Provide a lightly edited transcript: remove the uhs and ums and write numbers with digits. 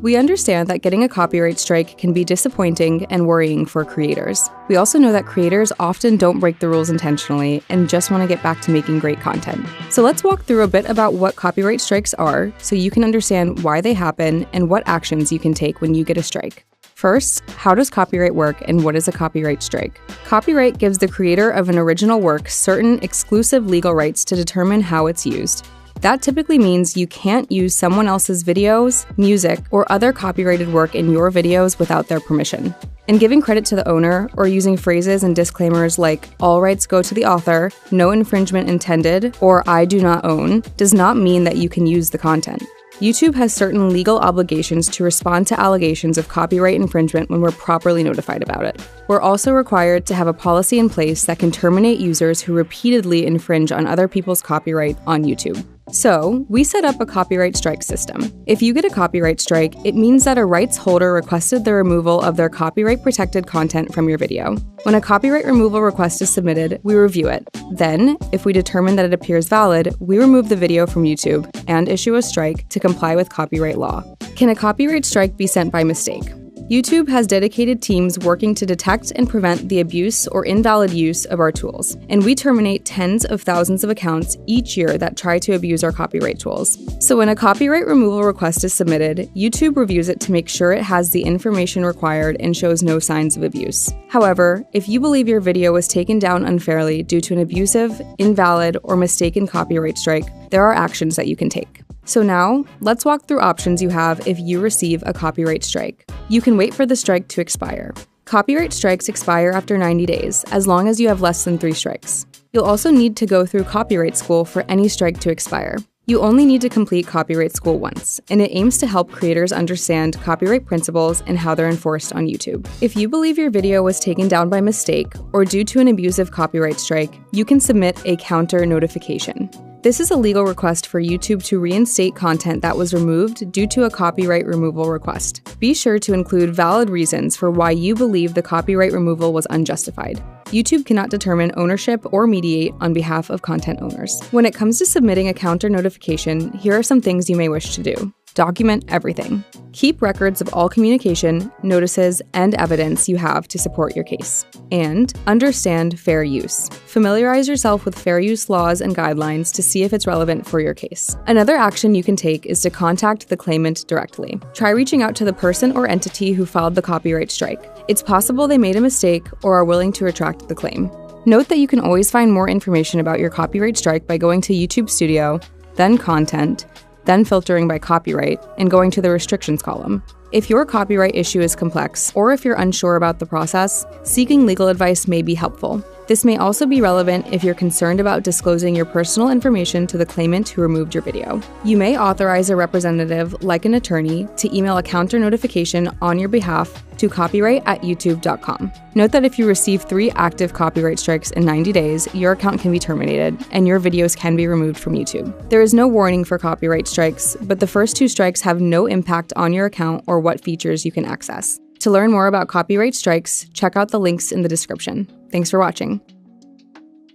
We understand that getting a copyright strike can be disappointing and worrying for creators. We also know that creators often don't break the rules intentionally and just want to get back to making great content. So let's walk through a bit about what copyright strikes are so you can understand why they happen and what actions you can take when you get a strike. First, how does copyright work and what is a copyright strike? Copyright gives the creator of an original work certain exclusive legal rights to determine how it's used. That typically means you can't use someone else's videos, music, or other copyrighted work in your videos without their permission. And giving credit to the owner, or using phrases and disclaimers like "all rights go to the author," "no infringement intended," or "I do not own," does not mean that you can use the content. YouTube has certain legal obligations to respond to allegations of copyright infringement when we're properly notified about it. We're also required to have a policy in place that can terminate users who repeatedly infringe on other people's copyright on YouTube. So, we set up a copyright strike system. If you get a copyright strike, it means that a rights holder requested the removal of their copyright-protected content from your video. When a copyright removal request is submitted, we review it. Then, if we determine that it appears valid, we remove the video from YouTube and issue a strike to comply with copyright law. Can a copyright strike be sent by mistake? YouTube has dedicated teams working to detect and prevent the abuse or invalid use of our tools, and we terminate tens of thousands of accounts each year that try to abuse our copyright tools. So when a copyright removal request is submitted, YouTube reviews it to make sure it has the information required and shows no signs of abuse. However, if you believe your video was taken down unfairly due to an abusive, invalid, or mistaken copyright strike, there are actions that you can take. So now, let's walk through options you have if you receive a copyright strike. You can wait for the strike to expire. Copyright strikes expire after 90 days, as long as you have less than 3 strikes. You'll also need to go through copyright school for any strike to expire. You only need to complete copyright school once, and it aims to help creators understand copyright principles and how they're enforced on YouTube. If you believe your video was taken down by mistake or due to an abusive copyright strike, you can submit a counter notification. This is a legal request for YouTube to reinstate content that was removed due to a copyright removal request. Be sure to include valid reasons for why you believe the copyright removal was unjustified. YouTube cannot determine ownership or mediate on behalf of content owners. When it comes to submitting a counter notification, here are some things you may wish to do. Document everything. Keep records of all communication, notices, and evidence you have to support your case. And understand fair use. Familiarize yourself with fair use laws and guidelines to see if it's relevant for your case. Another action you can take is to contact the claimant directly. Try reaching out to the person or entity who filed the copyright strike. It's possible they made a mistake or are willing to retract the claim. Note that you can always find more information about your copyright strike by going to YouTube Studio, then Content, then filtering by copyright, and going to the restrictions column. If your copyright issue is complex, or if you're unsure about the process, seeking legal advice may be helpful. This may also be relevant if you're concerned about disclosing your personal information to the claimant who removed your video. You may authorize a representative, like an attorney, to email a counter notification on your behalf to copyright@youtube.com. Note that if you receive 3 active copyright strikes in 90 days, your account can be terminated, and your videos can be removed from YouTube. There is no warning for copyright strikes, but the first 2 strikes have no impact on your account or what features you can access. To learn more about copyright strikes, check out the links in the description. Thanks for watching.